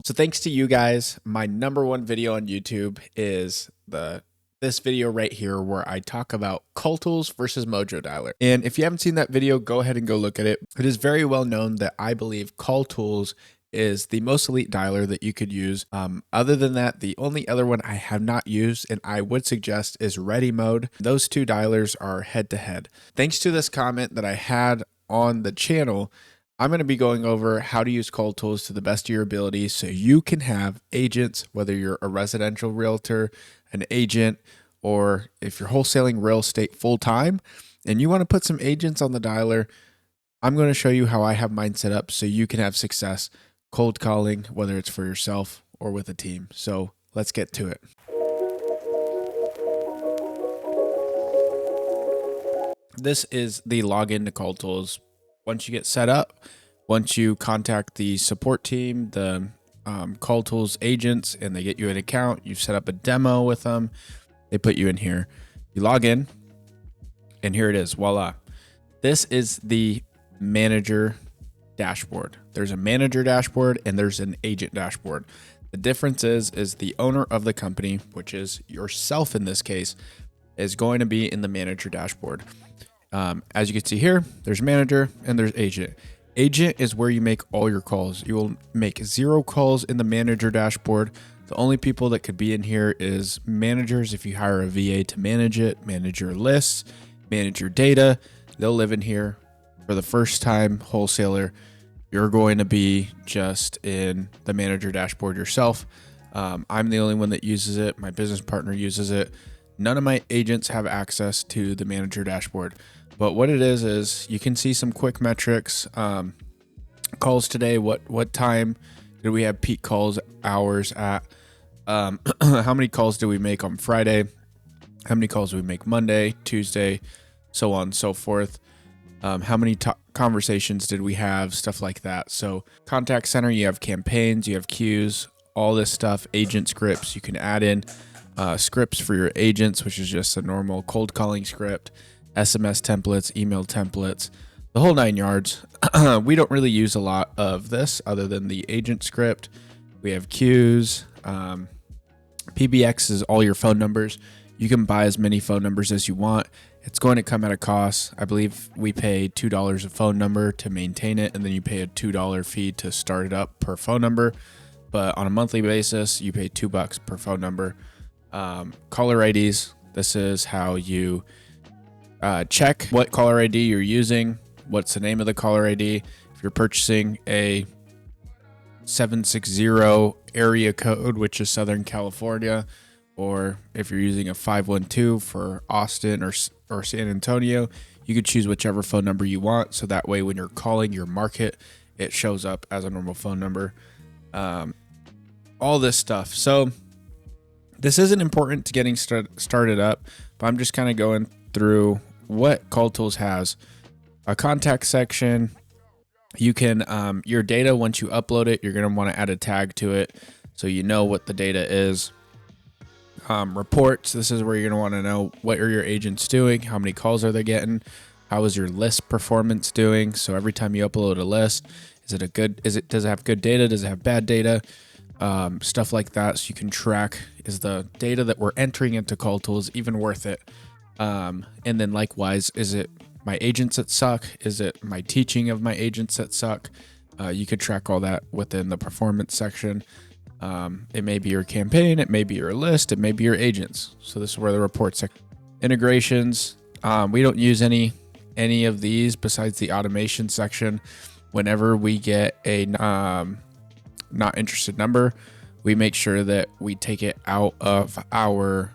So thanks to you guys, my number one video on YouTube is this video right here where I talk about Call Tools versus Mojo Dialer. And if you haven't seen that video, go ahead and go look at it. It is very well known that I believe Call Tools is the most elite dialer that you could use. Other than that, the only other one I have not used and I would suggest is Ready Mode. Those two dialers are head to head. Thanks to this comment that I had on the channel, I'm going to be going over how to use Call Tools to the best of your ability so you can have agents, whether you're a residential realtor, an agent, or if you're wholesaling real estate full time and you want to put some agents on the dialer. I'm going to show you how I have mine set up so you can have success cold calling, whether it's for yourself or with a team. So let's get to it. This is the login to Call Tools. Once you get set up, once you contact the support team, the Call Tools agents, and they get you an account, you've set up a demo with them, they put you in here, you log in, and here it is, voila. This is the manager dashboard. There's a manager dashboard and there's an agent dashboard. The difference is the owner of the company, which is yourself in this case, is going to be in the manager dashboard. As you can see here, there's manager and there's agent. Agent is where you make all your calls. You will make 0 calls in the manager dashboard. The only people that could be in here is managers. If you hire a VA to manage it, manage your lists, manage your data, they'll live in here. For the first time wholesaler, you're going to be just in the manager dashboard yourself. I'm the only one that uses it. My business partner uses it. None of my agents have access to the manager dashboard. But what it is you can see some quick metrics. Calls today, what time did we have peak calls hours at? How many calls did we make on Friday? How many calls did we make Monday, Tuesday, so on and so forth? How many conversations did we have? Stuff like that. So contact center, you have campaigns, you have queues, all this stuff, agent scripts. You can add in scripts for your agents, which is just a normal cold calling script, SMS templates, email templates, the whole 9 yards. We don't really use a lot of this other than the agent script. We have queues. PBX is all your phone numbers. You can buy as many phone numbers as you want. It's going to come at a cost. I believe we pay $2 a phone number to maintain it, and then you pay a $2 fee to start it up per phone number. But on a monthly basis, you pay $2 per phone number. Caller IDs. This is how you check what caller ID you're using. What's the name of the caller ID? If you're purchasing a 760 area code, which is Southern California, or if you're using a 512 for Austin or San Antonio, you could choose whichever phone number you want. So that way, when you're calling your market, it shows up as a normal phone number. All this stuff. So this isn't important to getting started up, but I'm just kind of going through what Call Tools has. A contact section. You can, your data, once you upload it, you're going to want to add a tag to it so you know what the data is. Reports. This is where you're going to want to know what are your agents doing, how many calls are they getting, how is your list performance doing. So every time you upload a list, does it have good data? Does it have bad data? Stuff like that. So you can track, is the data that we're entering into Call Tools even worth it? And then likewise, is it my agents that suck? Is it my teaching of my agents that suck? You could track all that within the performance section. It may be your campaign, it may be your list, it may be your agents. So this is where the report section. Integrations. We don't use any of these besides the automation section. Whenever we get a not interested number, we make sure that we take it out of our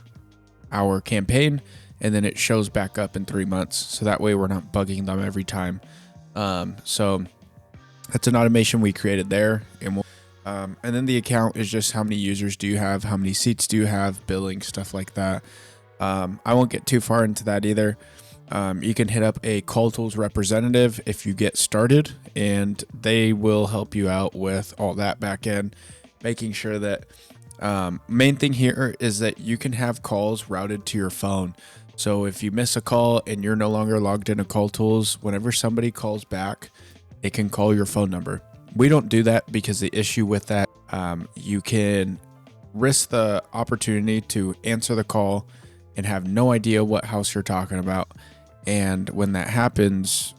campaign, and then it shows back up in 3 months. So that way we're not bugging them every time. So that's an automation we created there. And then the account is just how many users do you have? How many seats do you have? Billing, stuff like that. I won't get too far into that either. You can hit up a Call Tools representative if you get started, and they will help you out with all that back end, making sure that main thing here is that you can have calls routed to your phone. So if you miss a call and you're no longer logged into Call Tools, whenever somebody calls back, it can call your phone number. We don't do that because the issue with that You can risk the opportunity to answer the call and have no idea what house you're talking about. And when that happens,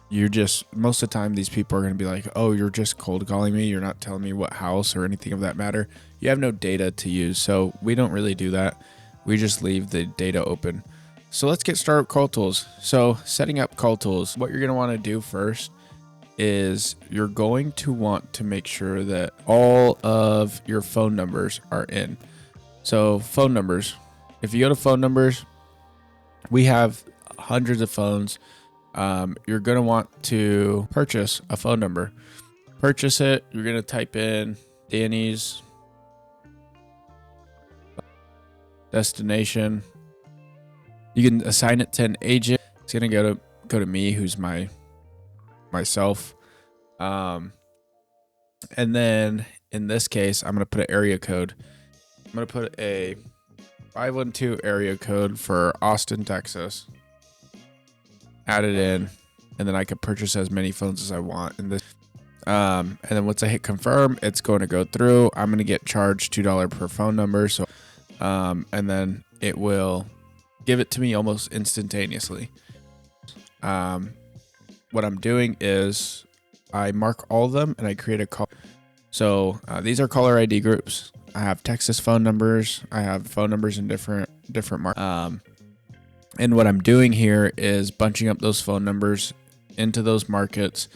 you're just, most of the time, these people are going to be like, oh, you're just cold calling me. You're not telling me what house or anything of that matter. You have no data to use. So we don't really do that. We just leave the data open. So let's get started with call tools. So setting up call tools, what you're going to want to do first is you're going to want to make sure that all of your phone numbers are in. So phone numbers, if you go to phone numbers, we have hundreds of phones. You're going to want to purchase a phone number. Purchase it. You're going to type in Danny's destination. You can assign it to an agent. It's going to go to me, who's myself. And then in this case, I'm going to put an area code. I'm going to put a 512 area code for Austin, Texas. Add it in, and then I can purchase as many phones as I want. And then once I hit confirm, it's going to go through. I'm going to get charged $2 per phone number. So, and then it will give it to me almost instantaneously. What I'm doing is I mark all of them and I create a call. So these are caller ID groups. I have Texas phone numbers. I have phone numbers in different markets. And what I'm doing here is bunching up those phone numbers into those markets.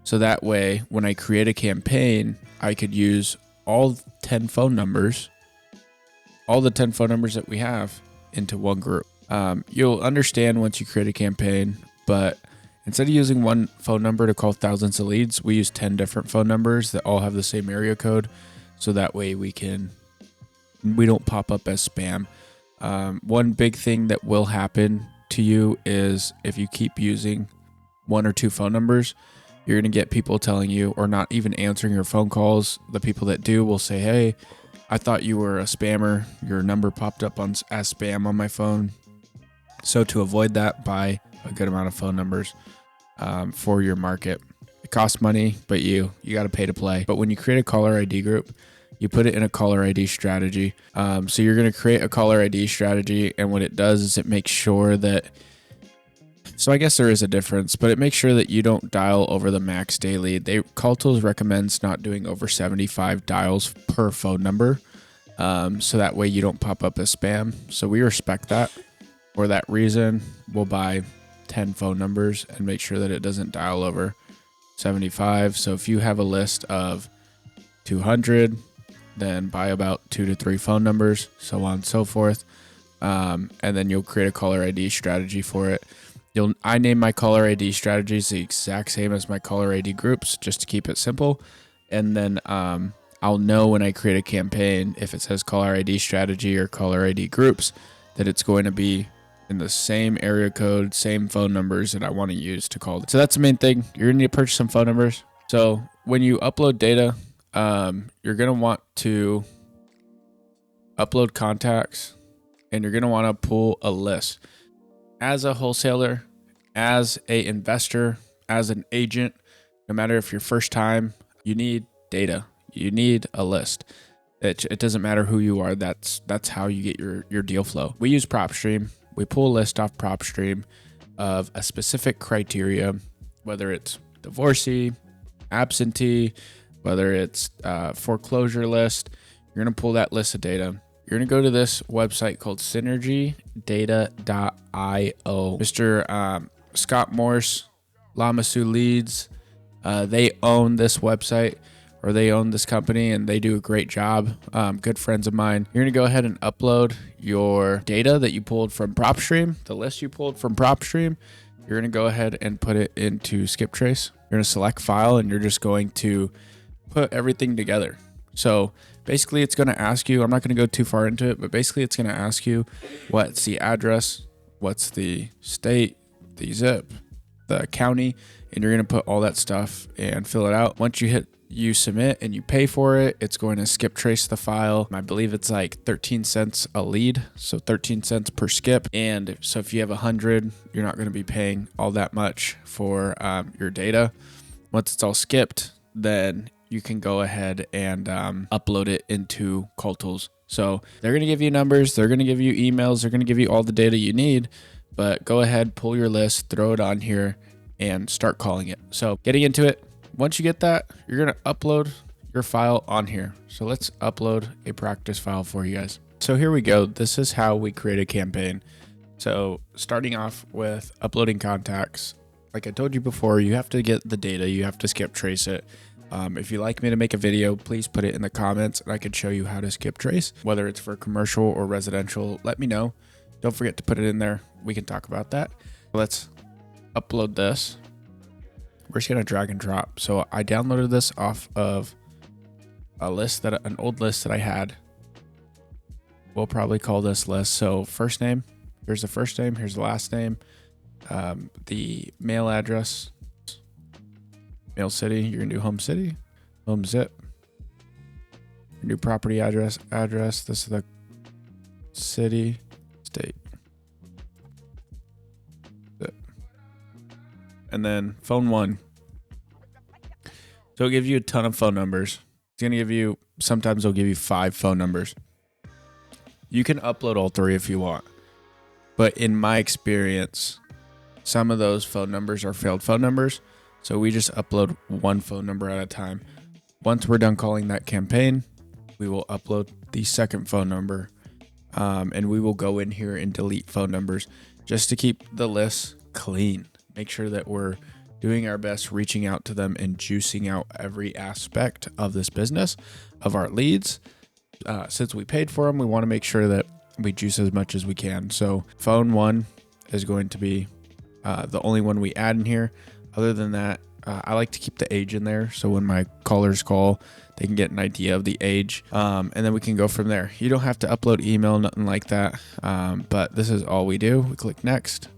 So that way, when I create a campaign, I could use all 10 phone numbers, all the 10 phone numbers that we have into one group. You'll understand once you create a campaign, but instead of using one phone number to call thousands of leads, we use 10 different phone numbers that all have the same area code. So that way we don't pop up as spam. One big thing that will happen to you is if you keep using one or two phone numbers, you're going to get people telling you or not even answering your phone calls. The people that do will say, hey, I thought you were a spammer. Your number popped up as spam on my phone. So to avoid that, buy a good amount of phone numbers for your market. It costs money, but you got to pay to play. But when you create a caller ID group, you put it in a caller ID strategy. So you're going to create a caller ID strategy, and what it does is it makes sure that, so I guess there is a difference, but it makes sure that you don't dial over the max daily. Call Tools recommends not doing over 75 dials per phone number, so that way you don't pop up as spam. So we respect that. For that reason, we'll buy 10 phone numbers and make sure that it doesn't dial over 75. So if you have a list of 200, then buy about 2 to 3 phone numbers, so on and so forth. And then you'll create a caller ID strategy for it. I name my caller ID strategies the exact same as my caller ID groups, just to keep it simple. And then I'll know when I create a campaign, if it says caller ID strategy or caller ID groups, that it's going to be in the same area code, same phone numbers that I want to use to call. So that's the main thing. You're going to need to purchase some phone numbers. So when you upload data, you're going to want to upload contacts, and you're going to want to pull a list. As a wholesaler, as an investor, as an agent, no matter if you're first time, you need data. You need a list. It doesn't matter who you are. That's how you get your deal flow. We use PropStream. We pull a list off PropStream of a specific criteria, whether it's divorcee, absentee, whether it's foreclosure list. You're going to pull that list of data. You're going to go to this website called synergydata.io. Mr. Scott Morse, Lamasu Leads, they own this website, or they own this company, and they do a great job. Good friends of mine. You're going to go ahead and upload your data that you pulled from PropStream, the list you pulled from PropStream. You're going to go ahead and put it into SkipTrace. You're going to select file, and you're just going to put everything together. So basically it's going to ask you, I'm not going to go too far into it, but basically it's going to ask you what's the address, what's the state, the zip, the county, and you're going to put all that stuff and fill it out. Once you submit and you pay for it, it's going to skip trace the file. I believe it's like 13 cents a lead, so 13 cents per skip. And so if you have 100, you're not going to be paying all that much for your data. Once it's all skipped, then you can go ahead and upload it into Call Tools. So they're going to give you numbers, they're going to give you emails, they're going to give you all the data you need, but go ahead, pull your list, throw it on here, and start calling it. So getting into it, once you get that, you're going to upload your file on here. So let's upload a practice file for you guys. So here we go. This is how we create a campaign. So starting off with uploading contacts, like I told you before, you have to get the data, you have to skip trace it. If you'd like me to make a video, please put it in the comments and I can show you how to skip trace. Whether it's for commercial or residential, let me know. Don't forget to put it in there. We can talk about that. Let's upload this. We're just gonna drag and drop. So I downloaded this off of an old list that I had. We'll probably call this list. So first name, here's the first name, here's the last name, the mail address, mail city, you're gonna do home city, home zip, your new property address, this is the city, state, zip. And then phone one. So it'll give you a ton of phone numbers. It's gonna give you, sometimes it'll give you 5 phone numbers. You can upload all 3 if you want, but in my experience, some of those phone numbers are failed phone numbers. So we just upload 1 phone number at a time. Once we're done calling that campaign, we will upload the second phone number, and we will go in here and delete phone numbers just to keep the list clean. Make sure that we're doing our best, reaching out to them and juicing out every aspect of this business, of our leads. Since we paid for them, we want to make sure that we juice as much as we can. So phone 1 is going to be the only one we add in here. Other than that, I like to keep the age in there, so when my callers call, they can get an idea of the age, and then we can go from there. You don't have to upload email, nothing like that, but this is all we do. We click next.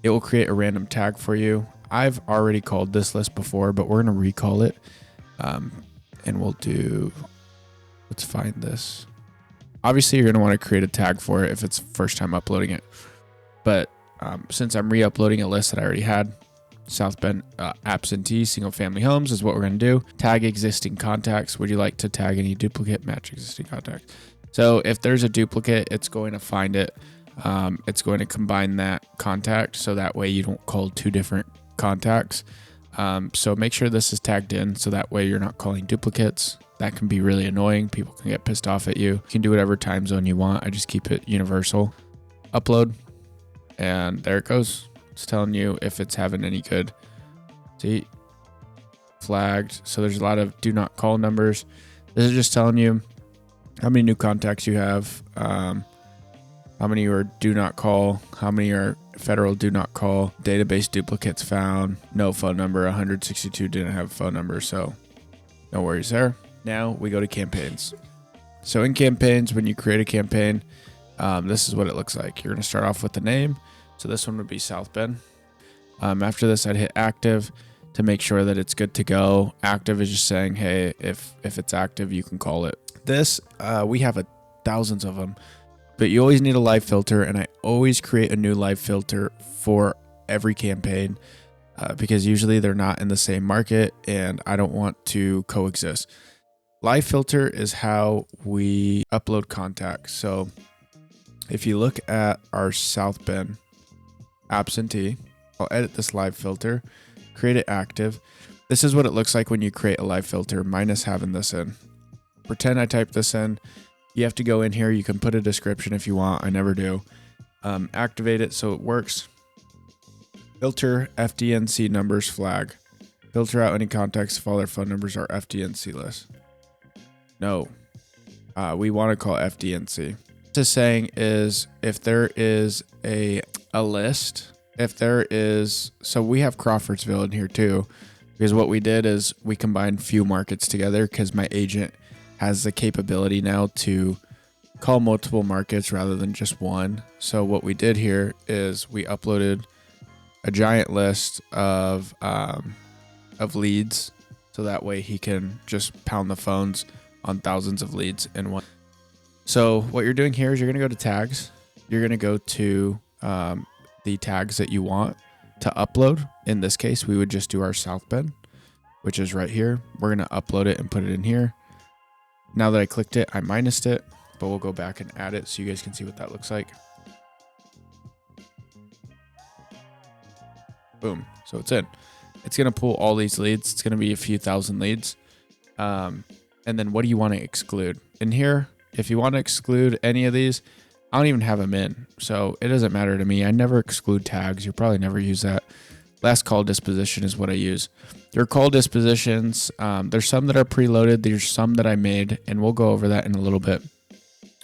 It will create a random tag for you. I've already called this list before, but we're going to recall it, and we'll do, let's find this. Obviously, you're going to want to create a tag for it if it's first time uploading it, but since I'm re-uploading a list that I already had, South Bend absentee single family homes is what we're going to do. Tag existing contacts. Would you like to tag any duplicate? Match existing contacts. So if there's a duplicate, it's going to find it. It's going to combine that contact, so that way you don't call 2 different contacts. So make sure this is tagged in, so that way you're not calling duplicates. That can be really annoying. People can get pissed off at you. You can do whatever time zone you want. I just keep it universal. Upload, and there it goes. It's telling you if it's having any good. See, flagged. So there's a lot of do not call numbers. This is just telling you how many new contacts you have, how many are do not call, how many are federal do not call, database duplicates found, no phone number, 162 didn't have a phone number, so no worries there. Now we go to campaigns. So in campaigns, when you create a campaign, this is what it looks like. You're going to start off with the name. So this one would be South Bend. After this, I'd hit active to make sure that it's good to go. Active is just saying, hey, if it's active, you can call it. This, we have thousands of them, but you always need a live filter, and I always create a new live filter for every campaign because usually they're not in the same market, and I don't want to coexist. Live filter is how we upload contacts. So if you look at our South Bend absentee, I'll edit this live filter, create it active. This is what it looks like when you create a live filter minus having this in. Pretend I type this in. You have to go in here. You can put a description if you want. I never do. Activate it so it works. Filter FDNC numbers flag. Filter out any contacts if all their phone numbers are FDNC list. No, we want to call FDNC. What this is saying is if there is a list, if there is, so we have Crawfordsville in here too, because what we did is we combined few markets together because my agent has the capability now to call multiple markets rather than just one. So what we did here is we uploaded a giant list of leads, so that way he can just pound the phones on thousands of leads in one. So what you're doing here is you're going to go to tags. You're going to go to the tags that you want to upload. In this case, we would just do our South Bend. which is right here. We're going to upload it and put it in here. Now that I clicked it, I minused it, but we'll go back and add it so you guys can see what that looks like. Boom. So it's in. It's going to pull all these leads. It's going to be a few thousand leads. And then what do you want to exclude? In here, if you want to exclude any of these, I don't even have them in. So it doesn't matter to me. I never exclude tags. You'll probably never use that. Last call disposition is what I use. Your call dispositions, there's some that are preloaded. There's some that I made, and we'll go over that in a little bit.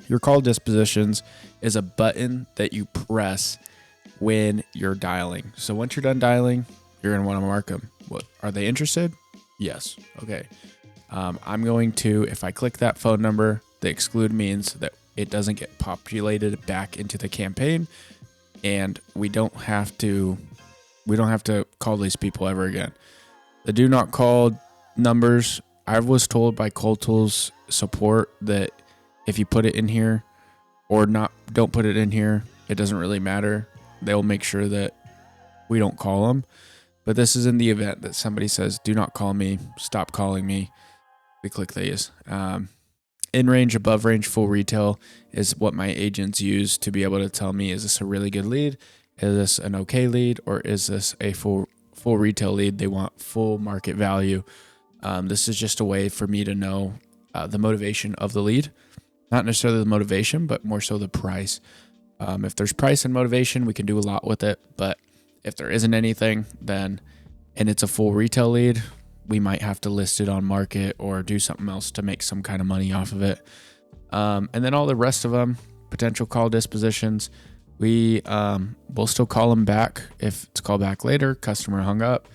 Your call dispositions is a button that you press when you're dialing. So once you're done dialing, you're going to want to mark them. What, are they interested? Yes. Okay. I'm going to, if I click that phone number, the exclude means that it doesn't get populated back into the campaign, and we don't have to call these people ever again. The do not call numbers, I was told by Cold Tools support that if you put it in here or don't put it in here, it doesn't really matter. They'll make sure that we don't call them. But this is in the event that somebody says, do not call me, stop calling me. We click these. In range, above range, full retail is what my agents use to be able to tell me, is this a really good lead? Is this an okay lead? Or is this a full retail lead? They want full market value. This is just a way for me to know the motivation of the lead. Not necessarily the motivation, but more so the price. If there's price and motivation, we can do a lot with it. But if there isn't anything, and it's a full retail lead, we might have to list it on market or do something else to make some kind of money off of it. And then all the rest of them, potential call dispositions, we'll still call them back. If it's called back later, customer hung up,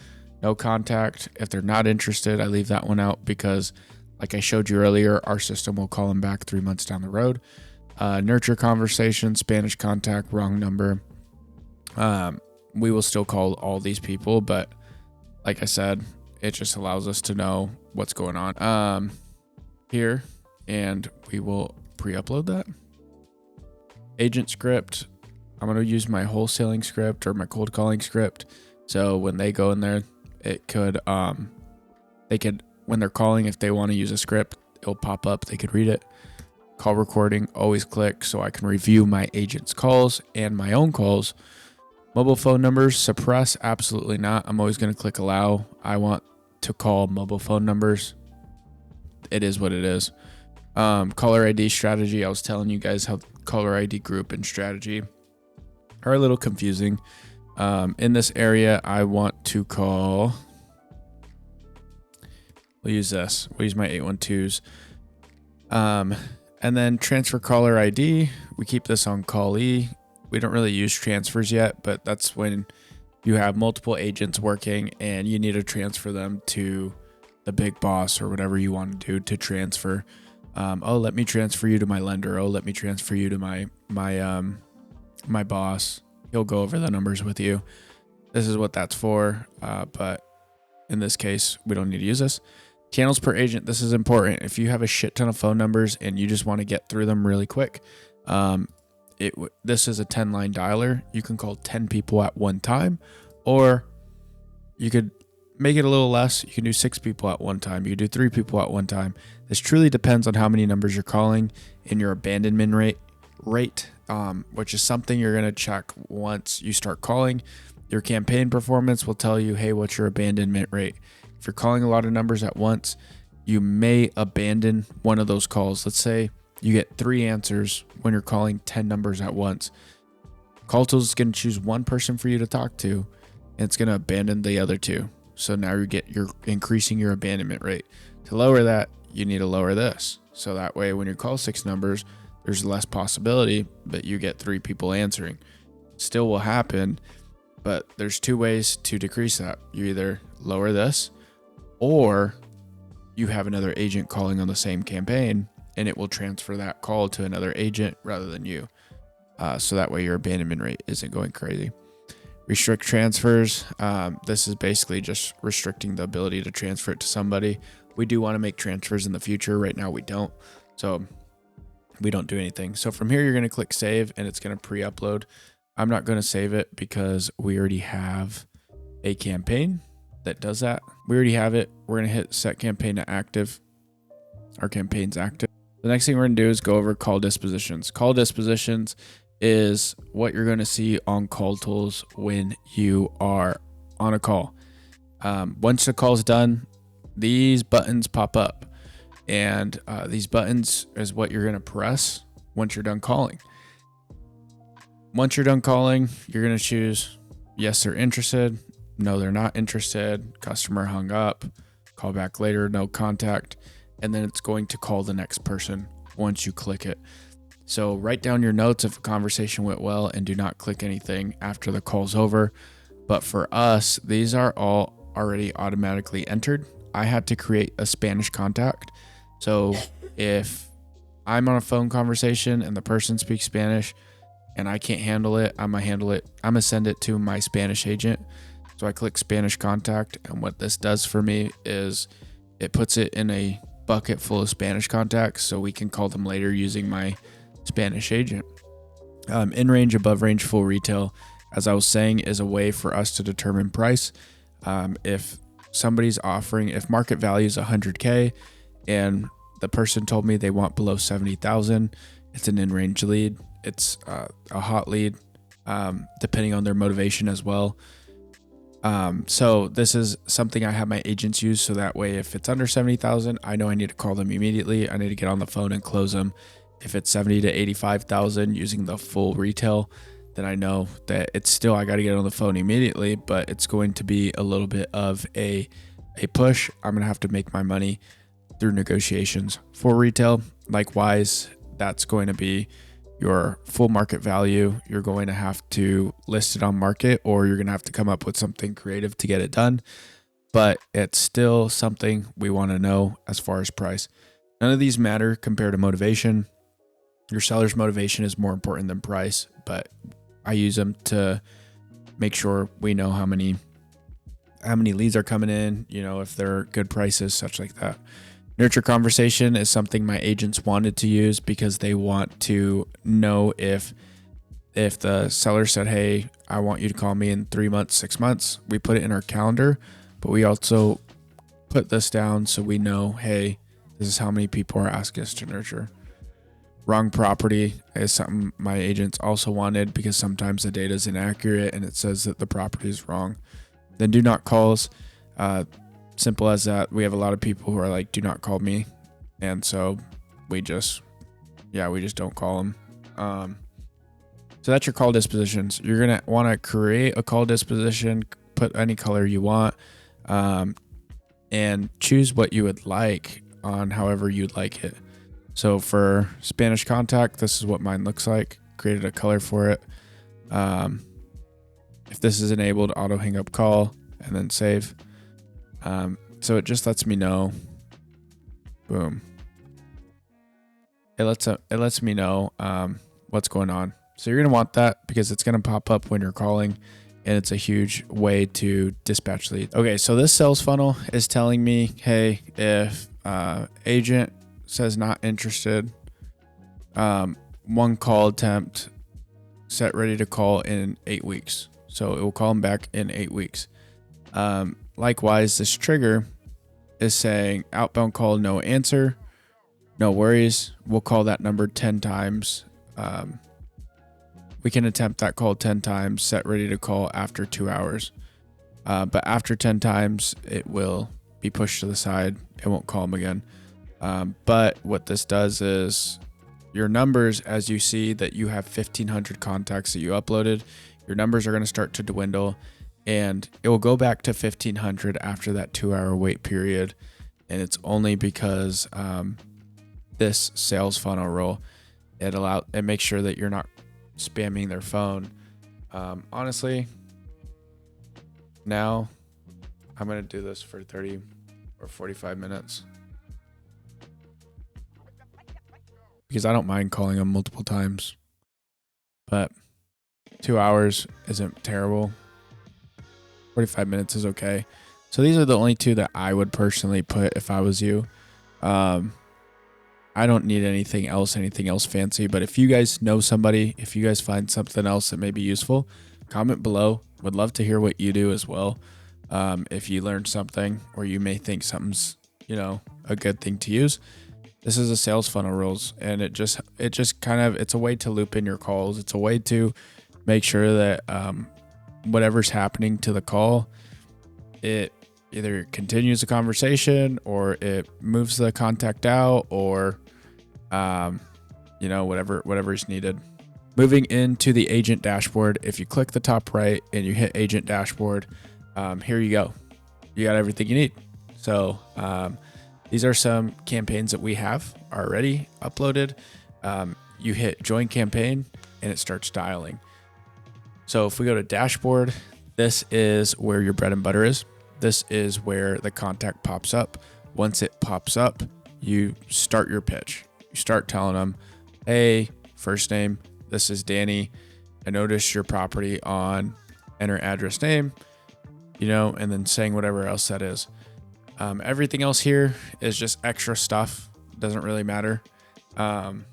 no contact. If they're not interested, I leave that one out because, like I showed you earlier, our system will call them back 3 months down the road. Nurture conversation, Spanish contact, wrong number. We will still call all these people, but like I said, it just allows us to know what's going on here, and we will pre-upload that. Agent script, I'm going to use my wholesaling script or my cold calling script. So when they go in there, it could, when they're calling, if they want to use a script, it'll pop up. They could read it. Call recording, always click so I can review my agent's calls and my own calls. Mobile phone numbers, suppress, absolutely not. I'm always going to click allow. I want to call mobile phone numbers. It is what it is. Caller ID strategy. I was telling you guys how caller ID group and strategy are a little confusing. In this area, I want to call, we'll use this. We'll use my 812s. And then transfer caller ID. We keep this on callee. We don't really use transfers yet, but that's when you have multiple agents working and you need to transfer them to the big boss or whatever you want to do to transfer. Let me transfer you to my lender. Let me transfer you to my boss. He'll go over the numbers with you. This is what that's for. But in this case, we don't need to use this. Channels per agent. This is important. If you have a shit ton of phone numbers and you just want to get through them really quick, this is a 10-line dialer. You can call 10 people at one time, or you could make it a little less. You can do 6 people at one time. You can do 3 people at one time. This truly depends on how many numbers you're calling and your abandonment rate, which is something you're going to check once you start calling. Your campaign performance will tell you, hey, what's your abandonment rate? If you're calling a lot of numbers at once, you may abandon one of those calls. Let's say you get 3 answers when you're calling 10 numbers at once. Call Tools is going to choose one person for you to talk to, and it's going to abandon the other 2. So now you're increasing your abandonment rate. To lower that, you need to lower this. So that way, when you call 6 numbers, there's less possibility that you get 3 people answering. Still will happen, but there's 2 ways to decrease that. You either lower this, or you have another agent calling on the same campaign, and it will transfer that call to another agent rather than you. So that way your abandonment rate isn't going crazy. Restrict transfers. This is basically just restricting the ability to transfer it to somebody. We do want to make transfers in the future. Right now we don't. So we don't do anything. So from here, you're going to click save and it's going to pre-upload. I'm not going to save it because we already have a campaign. that does that. We already have it. We're going to hit set campaign to active. Our campaign's active. The next thing we're going to do is go over call dispositions. Call dispositions is what you're going to see on call tools when you are on a call. Once the call's done, these buttons pop up, and these buttons is what you're going to press once you're done calling. Once you're done calling, you're going to choose yes, they're interested. No, they're not interested. Customer hung up. Call back later. No contact. And then it's going to call the next person once you click it. So write down your notes if a conversation went well and do not click anything after the call's over. But for us, these are all already automatically entered. I had to create a Spanish contact. So if I'm on a phone conversation and the person speaks Spanish and I can't handle it, I'm gonna send it to my Spanish agent. So I click Spanish contact, and what this does for me is it puts it in a bucket full of Spanish contacts so we can call them later using my Spanish agent. In range, above range, full retail, as I was saying, is a way for us to determine price. If somebody's offering, if market value is 100K and the person told me they want below 70,000, it's an in range lead. It's a hot lead, depending on their motivation as well. So this is something I have my agents use, so that way if it's under 70,000, I know I need to call them immediately. I need to get on the phone and close them. If it's 70 to 85,000 using the full retail, then I know that it's still, I got to get on the phone immediately, but it's going to be a little bit of a push. I'm going to have to make my money through negotiations. For retail, likewise, that's going to be your full market value. You're going to have to list it on market, or you're going to have to come up with something creative to get it done. But it's still something we want to know as far as price. None of these matter compared to motivation. Your seller's motivation is more important than price, but I use them to make sure we know how many leads are coming in, if they're good prices, such like that. Nurture conversation is something my agents wanted to use because they want to know if the seller said, hey, I want you to call me in 3 months, 6 months, we put it in our calendar, but we also put this down so we know, hey, this is how many people are asking us to nurture. Wrong property is something my agents also wanted because sometimes the data is inaccurate and it says that the property is wrong. Then do not calls. Simple as that. We have a lot of people who are like, do not call me. And so we just don't call them. So that's your call dispositions. You're going to want to create a call disposition, put any color you want, and choose what you would like on however you'd like it. So for Spanish contact, this is what mine looks like. Created a color for it. If this is enabled, auto hang up call and then save. So it just lets me know. Boom. It lets me know what's going on. So you're going to want that because it's going to pop up when you're calling, and it's a huge way to dispatch leads. Okay, so this sales funnel is telling me, hey, if agent says not interested, one call attempt, set ready to call in 8 weeks. So it will call them back in 8 weeks. Likewise, this trigger is saying outbound call, no answer, no worries. We'll call that number 10 times. We can attempt that call 10 times, set ready to call after 2 hours. But after 10 times, it will be pushed to the side. It won't call them again. But what this does is your numbers, as you see that you have 1,500 contacts that you uploaded, your numbers are going to start to dwindle, and it will go back to 1,500 after that 2-hour wait period. And it's only because this sales funnel rule, it makes sure that you're not spamming their phone. Honestly, now I'm going to do this for 30 or 45 minutes. Because I don't mind calling them multiple times. But 2 hours isn't terrible. 45 minutes is okay. So these are the only two that I would personally put if I was you. I don't need anything else fancy. But if you guys know somebody, if you guys find something else that may be useful, comment below. Would love to hear what you do as well. If you learned something or you may think something's, a good thing to use, this is a sales funnel rules. And it just kind of, it's a way to loop in your calls. It's a way to make sure that whatever's happening to the call, it either continues the conversation or it moves the contact out, or whatever is needed. Moving into the agent dashboard, if you click the top right and you hit agent dashboard, here you go. You got everything you need. So these are some campaigns that we have already uploaded. You hit join campaign and it starts dialing. So if we go to dashboard, this is where your bread and butter is. This is where the contact pops up. Once it pops up, you start your pitch. You start telling them, hey, first name, this is Danny. I noticed your property on enter address name, and then saying whatever else that is. Everything else here is just extra stuff. Doesn't really matter. I'm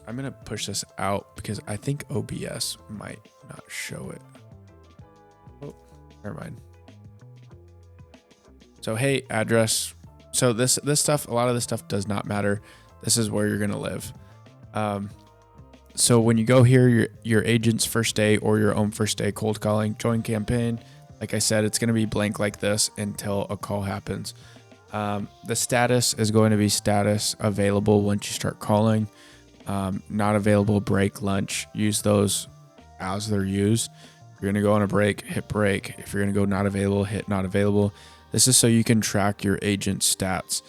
going to push this out because I think OBS might not show it. Oh, never mind. So, hey, address. So this stuff, a lot of this stuff does not matter. This is where you're going to live. So when you go here, your agent's first day or your own first day cold calling, join campaign. Like I said, it's going to be blank like this until a call happens. The status is going to be status available once you start calling. Not available, break, lunch. Use those as they're used. If you're going to go on a break, hit break. If you're going to go not available, hit not available. This is so you can track your agent's stats.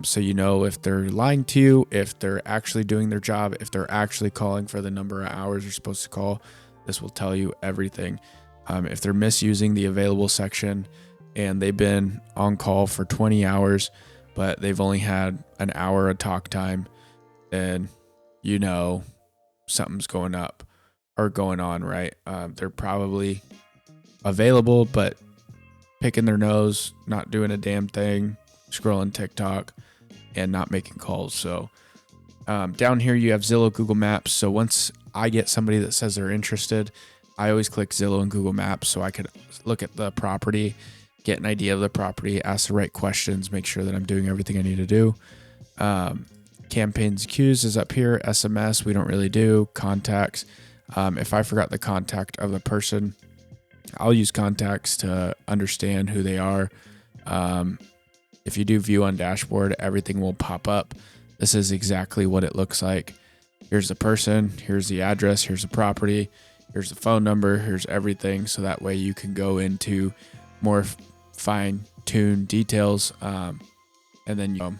So you know if they're lying to you, if they're actually doing their job, if they're actually calling for the number of hours they're supposed to call. This will tell you everything. If they're misusing the available section and they've been on call for 20 hours, but they've only had an hour of talk time, then something's going up or going on, right? They're probably available, but picking their nose, not doing a damn thing, scrolling TikTok, and not making calls. So down here you have Zillow, Google Maps. So once I get somebody that says they're interested, I always click Zillow and Google Maps so I could look at the property, get an idea of the property, ask the right questions, make sure that I'm doing everything I need to do. Campaigns queues is up here. SMS, we don't really do. Contacts. If I forgot the contact of the person, I'll use contacts to understand who they are. If you do view on dashboard, everything will pop up. This is exactly what it looks like. Here's the person, here's the address, here's the property, here's the phone number, here's everything. So that way you can go into more fine-tuned details. And then,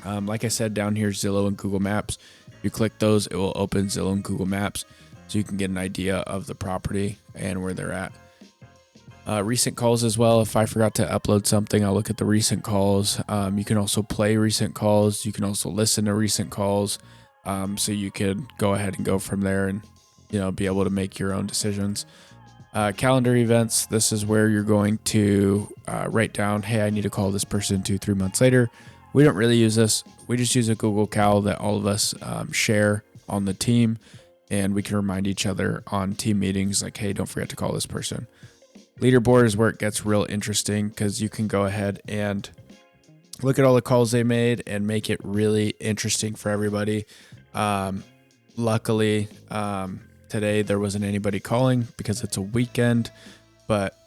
like I said, down here, Zillow and Google Maps. You click those, it will open Zillow and Google Maps so you can get an idea of the property and where they're at. Recent calls as well. If I forgot to upload something, I'll look at the recent calls. You can also play recent calls. You can also listen to recent calls. So you could go ahead and go from there and, be able to make your own decisions. Calendar events. This is where you're going to write down, hey, I need to call this person 2-3 months later. We don't really use this. We just use a Google Cal that all of us share on the team, and we can remind each other on team meetings like, hey, don't forget to call this person. Leaderboard is where it gets real interesting because you can go ahead and look at all the calls they made and make it really interesting for everybody. Luckily, today there wasn't anybody calling because it's a weekend, but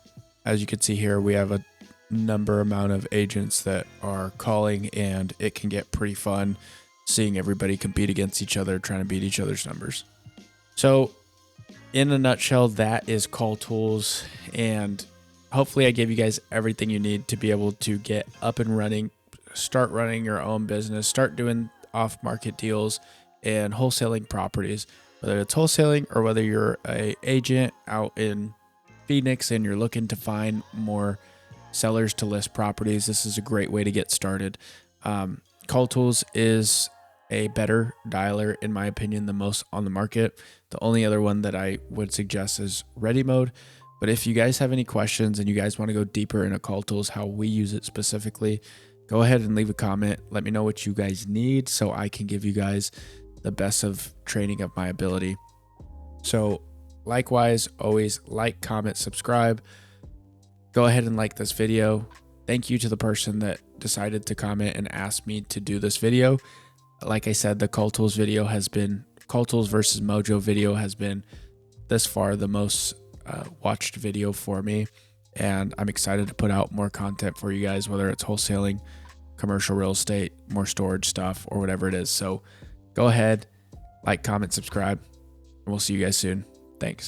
as you can see here, we have a amount of agents that are calling, and it can get pretty fun seeing everybody compete against each other, trying to beat each other's numbers. So in a nutshell, that is Call Tools, and hopefully I gave you guys everything you need to be able to get up and running, start running your own business, start doing off-market deals and wholesaling properties, whether it's wholesaling or whether you're an agent out in Phoenix and you're looking to find more sellers to list properties. This is a great way to get started. Call Tools is a better dialer, in my opinion, than most on the market. The only other one that I would suggest is Ready Mode. But if you guys have any questions and you guys want to go deeper into Call Tools, how we use it specifically, go ahead and leave a comment. Let me know what you guys need so I can give you guys the best of training of my ability. So likewise, always like, comment, subscribe. go ahead and like this video. Thank you to the person that decided to comment and ask me to do this video. Like I said, the Call Tools video has been, Call Tools versus Mojo video has been this far the most watched video for me. And I'm excited to put out more content for you guys, whether it's wholesaling, commercial real estate, more storage stuff, or whatever it is. So go ahead, like, comment, subscribe, and we'll see you guys soon. Thanks.